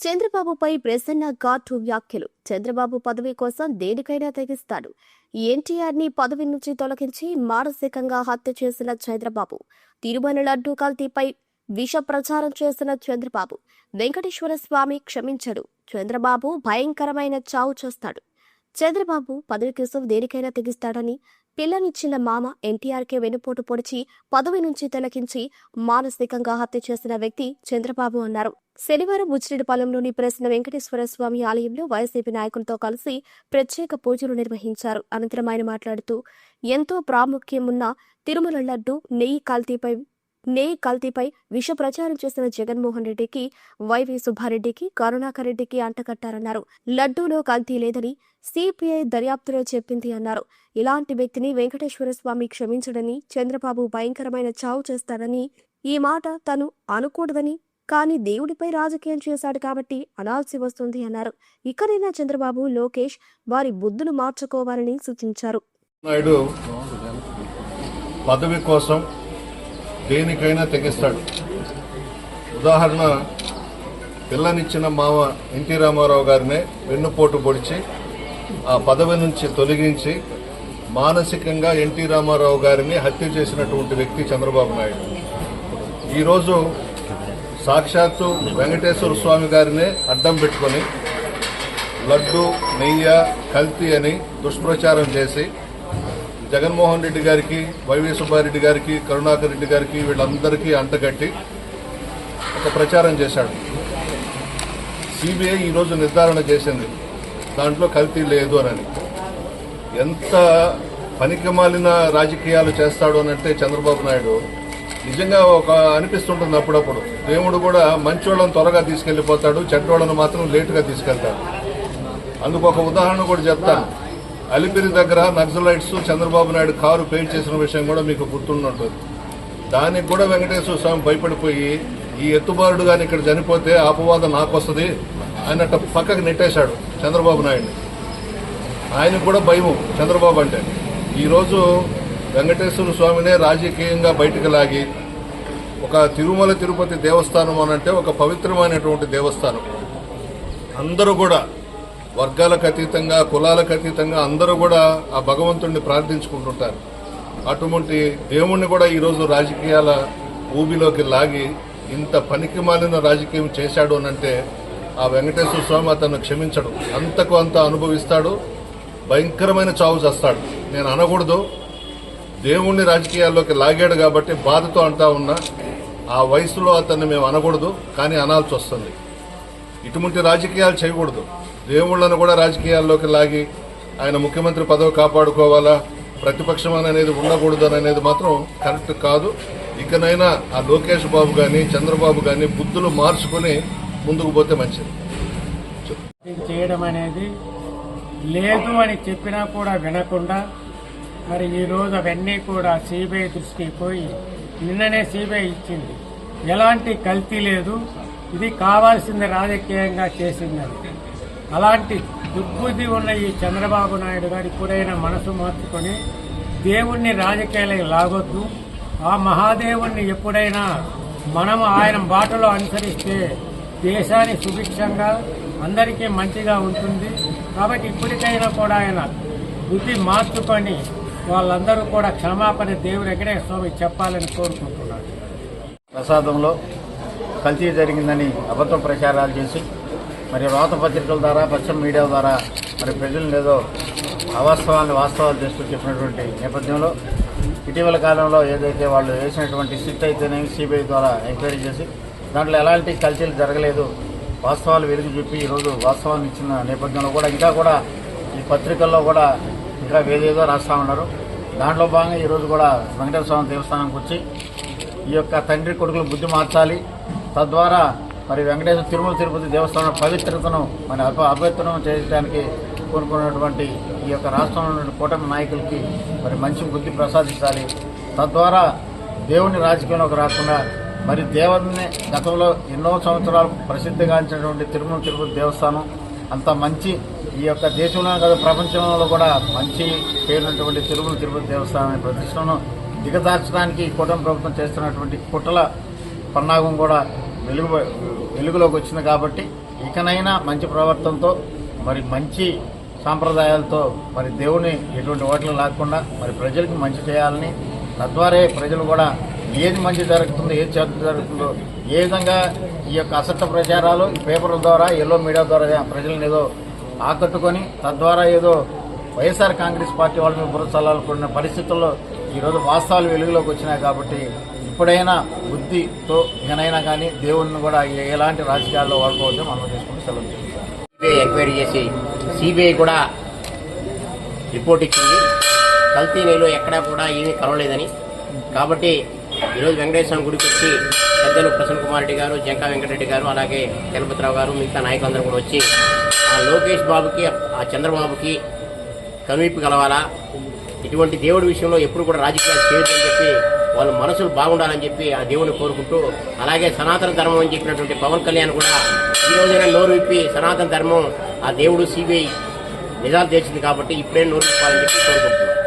చంద్రబాబుపై ప్రసన్న ఘాటు వ్యాఖ్యలు. చంద్రబాబు పదవి కోసం దేనికైనా తెగిస్తాడు. ఎన్టీఆర్ ని పదవి నుంచి తొలగించి మానసికంగా హత్య చేసిన చంద్రబాబు. తిరుమల లడ్డూ కల్తీపై విష ప్రచారం చేసిన చంద్రబాబు. వెంకటేశ్వర స్వామి క్షమించడు. చంద్రబాబు భయంకరమైన చావు చేస్తాడు. చంద్రబాబు పదవి కోసం దేనికైనా తెగిస్తాడని పిల్లనిచ్చిన మామ ఎన్టీఆర్కే వెనుపోటు పొడిచి పదవి నుంచి తొలగించి మానసికంగా హత్య చేసిన వ్యక్తి చంద్రబాబు అన్నారు. శనివారం బుచ్చిరెడ్డిపాలెంలోని ప్రసన్న వెంకటేశ్వర స్వామి ఆలయంలో వైసీపీ నాయకులతో కలిసి ప్రత్యేక పూజలు నిర్వహించారు. అనంతరం ఆయన మాట్లాడుతూ, ఎంతో ప్రాముఖ్యం ఉన్న తిరుమల లడ్డు నెయ్యి కల్తీపై విష ప్రచారం చేసిన జగన్మోహన్ రెడ్డికి, వైవి సుబ్బారెడ్డికి, కరుణాకర్ రెడ్డికి అంటకట్టారన్నారు. లడ్డూలో కల్తీ లేదని సిపిఐ దర్యాప్తులో చెప్పింది అన్నారు. ఇలాంటి వ్యక్తిని వెంకటేశ్వర స్వామి క్షమించడని, చంద్రబాబు భయంకరమైన చావు చేస్తాడని, ఈ మాట తను అనకూడదని, కానీ దేవుడిపై రాజకీయం చేశాడు కాబట్టి అనాల్సి వస్తుంది అన్నారు. ఇకనైనా చంద్రబాబు, లోకేష్ వారి బుద్ధులు మార్చుకోవాలని సూచించారు. నాయుడు పదవి కోసం దేనికైనా తెగిస్తాడు. ఉదాహరణ, పిల్లనిచ్చిన మామ ఎన్టీ రామారావు గారినే వెన్నుపోటు పొడిచి ఆ పదవి నుంచి తొలగించి మానసికంగా ఎన్టీ రామారావు గారిని హత్య చేసినటువంటి వ్యక్తి చంద్రబాబు నాయుడు. ఈరోజు సాక్షాత్తు వెంకటేశ్వర స్వామి గారినే అడ్డం పెట్టుకుని లడ్డు నెయ్యి కల్తీ అని దుష్ప్రచారం చేసి జగన్మోహన్ రెడ్డి గారికి, వైవి సుబ్బారెడ్డి గారికి, కరుణాకర్ రెడ్డి గారికి వీళ్ళందరికీ అంటగట్టి ఒక ప్రచారం చేశాడు. సిబిఐ ఈరోజు నిర్ధారణ చేసింది దాంట్లో కల్తీ లేదు అని. ఎంత పనికిమాలిన రాజకీయాలు చేస్తాడు అనంటే చంద్రబాబు నాయుడు నిజంగా ఒక అనిపిస్తుంటుంది అప్పుడప్పుడు. దేవుడు కూడా మంచోళ్ళను త్వరగా తీసుకెళ్లిపోతాడు, చెడ్డోళ్ళను మాత్రం లేటుగా తీసుకెళ్తాడు. అందుకు ఒక ఉదాహరణ కూడా చెప్తాను. అలిపిరి దగ్గర Naxalites Chandrababu Naidu car paint చేసిన విషయం కూడా మీకు గుర్తుంటుంది. దానికి కూడా వెంకటేశ్వర స్వామి భయపడిపోయి, ఈ ఎత్తుబారుడు గాని ఇక్కడ చనిపోతే అపవాదం నాకు వస్తుంది అన్నట్టు పక్కకు నెట్టేశాడు చంద్రబాబు నాయుడిని. ఆయనకు కూడా భయము చంద్రబాబు అంటే. ఈరోజు వెంకటేశ్వర స్వామినే రాజకీయంగా బయటకు లాగి ఒక తిరుమల తిరుపతి దేవస్థానం అనంటే ఒక పవిత్రమైనటువంటి దేవస్థానం. అందరూ కూడా వర్గాలకు అతీతంగా, కులాలకు అతీతంగా అందరూ కూడా ఆ భగవంతుడిని ప్రార్థించుకుంటుంటారు. అటువంటి దేవుణ్ణి కూడా ఈరోజు రాజకీయాల ఊబిలోకి లాగి ఇంత పనికిమాలిన రాజకీయం చేశాడు అనంటే ఆ వెంకటేశ్వర స్వామి అతను క్షమించడు. అంతకు అంత అనుభవిస్తాడు, భయంకరమైన చావు చేస్తాడు. నేను అనకూడదు, దేవుణ్ణి రాజకీయాల్లోకి లాగాడు కాబట్టి బాధతో అంటా ఉన్నా. ఆ వయసులో అతన్ని మేము అనకూడదు, కానీ అనాల్సి వస్తుంది. ఇటువంటి రాజకీయాలు చేయకూడదు. దేవుళ్లను కూడా రాజకీయాల్లోకి లాగి ఆయన ముఖ్యమంత్రి పదవి కాపాడుకోవాలా, ప్రతిపక్షం అనేది ఉండకూడదు అనేది మాత్రం కరెక్ట్ కాదు. ఇకనైనా ఆ లోకేష్ బాబు గాని, చంద్రబాబు గాని బుద్ధులు మార్చుకుని ముందుకు పోతే మంచిది. చేయడం అనేది లేదు అని చెప్పినా కూడా వినకుండా మరి ఈ రోజు అవన్నీ కూడా సిబిఐ దృష్టికి పోయి నిన్ననే సిబిఐ ఇచ్చింది. ఎలాంటి కల్తీ లేదు, ఇది కావాల్సింది రాజకీయంగా చేసిందని. అలాంటి దుర్బుద్ధి ఉన్న ఈ చంద్రబాబు నాయుడు గారు ఇప్పుడైనా మనసు మార్చుకొని దేవుణ్ణి రాజకీయాలకు లాగొద్దు. ఆ మహాదేవుణ్ణి ఎప్పుడైనా మనము ఆయన బాటలో అనుసరిస్తే దేశాన్ని సుభిక్షంగా అందరికీ మంచిగా ఉంటుంది. కాబట్టి ఇప్పటికైనా కూడా ఆయన బుద్ధి మార్చుకొని వాళ్ళందరూ కూడా క్షమాపణ దేవుడు వెంకటేశ్వర స్వామి చెప్పాలని కోరుకుంటున్నాడు. ప్రసాదంలో కల్తీ జరిగిందని అబద్ధ ప్రచారాలు చేసి మరి వార్తాపత్రికల ద్వారా, పశ్చిమ మీడియా ద్వారా మరి ప్రజలను ఏదో అవాస్తవాన్ని వాస్తవాలు చేస్తూ చెప్పినటువంటి నేపథ్యంలో ఇటీవల కాలంలో ఏదైతే వాళ్ళు వేసినటువంటి సిట్ అయితేనేమి సిబిఐ ద్వారా ఎంక్వైరీ చేసి దాంట్లో ఎలాంటి కల్తీలు జరగలేదు, వాస్తవాలు వెలుగు చూపి ఈరోజు వాస్తవాన్ని ఇచ్చిన నేపథ్యంలో కూడా ఇంకా కూడా ఈ పత్రికల్లో కూడా ఇంకా వేరేదో రాస్తా ఉన్నారు. దాంట్లో భాగంగా ఈరోజు కూడా వెంకటేశ్వర స్వామి దేవస్థానానికి వచ్చి ఈ యొక్క తండ్రి కొడుకులు బుద్ధి మార్చాలి, తద్వారా మరి వెంకటేశ్వర తిరుమల తిరుపతి దేవస్థానం పవిత్రతను మరి అపవిత్రం చేయడానికి కోరుకున్నటువంటి ఈ యొక్క రాష్ట్రంలో ఉన్న కూటమి నాయకులకి మరి మంచి బుద్ధి ప్రసాదించాలి. తద్వారా దేవుని రాజకీయంలోకి రాకుండా మరి దేవుడిని గతంలో ఎన్నో సంవత్సరాలు ప్రసిద్ధిగాంచినటువంటి తిరుమల తిరుపతి దేవస్థానం అంత మంచి ఈ యొక్క దేశంలో కాదు ప్రపంచంలో కూడా మంచి పేరున్నటువంటి తిరుమల తిరుపతి దేవస్థానం ప్రతిష్టను దిగదార్చడానికి కూటమి ప్రభుత్వం చేస్తున్నటువంటి కుట్రల పన్నాగం కూడా వెలుగులోకి వచ్చింది. కాబట్టి ఇకనైనా మంచి ప్రవర్తనతో మరి మంచి సాంప్రదాయాలతో మరి దేవుని ఎటువంటి ఓట్లు లాక్కుండా మరి ప్రజలకు మంచి చేయాలని, తద్వారా ప్రజలు కూడా ఏది మంచి జరుగుతుందో ఏది చెడు జరుగుతుందో ఏ విధంగా ఈ యొక్క అసత్య ప్రచారాలు ఈ పేపర్ల ద్వారా ఎల్లో మీడియా ద్వారా ప్రజలను ఏదో ఆకట్టుకొని తద్వారా ఏదో వైఎస్ఆర్ కాంగ్రెస్ పార్టీ వాళ్ళ మీద బురచల్లాలనుకున్న పరిస్థితుల్లో ఈరోజు వాస్తవాలు వెలుగులోకి వచ్చినాయి. కాబట్టి ఇప్పుడైనా బుద్ధితో ఇకనైనా కానీ దేవుణ్ణి కూడా ఎలాంటి రాజకీయాల్లో వాడుకోవద్దో మనం చేసుకుంటూ సెలవు తీసుకుంటాం. ఎంక్వైరీ చేసి సిబిఐ కూడా రిపోర్ట్ ఇచ్చింది. కల్తీ నెలలో ఎక్కడా కూడా ఏమీ కలవలేదని. కాబట్టి ఈరోజు వెంకటేశ్వర గుడికి వచ్చి పెద్దలు ప్రసన్న కుమార్ రెడ్డి గారు, జంకా వెంకటరెడ్డి గారు, అలాగే చలపతిరావు గారు, మిగతా నాయకులందరూ కూడా వచ్చి ఆ లోకేష్ బాబుకి ఆ చంద్రబాబుకి కనువిప్పు కలవాలా, ఇటువంటి దేవుడి విషయంలో ఎప్పుడు కూడా రాజకీయాలు చేయొద్దని చెప్పి వాళ్ళ మనసులు బాగుండాలని చెప్పి ఆ దేవుని కోరుకుంటూ, అలాగే సనాతన ధర్మం అని చెప్పినటువంటి పవన్ కళ్యాణ్ కూడా ఈ రోజైనా నోరు విప్పి సనాతన ధర్మం ఆ దేవుడు సిబిఐ నిజాలు తెచ్చింది కాబట్టి ఇప్పుడే నోరు విప్పాలని చెప్పి కోరుకుంటున్నాం.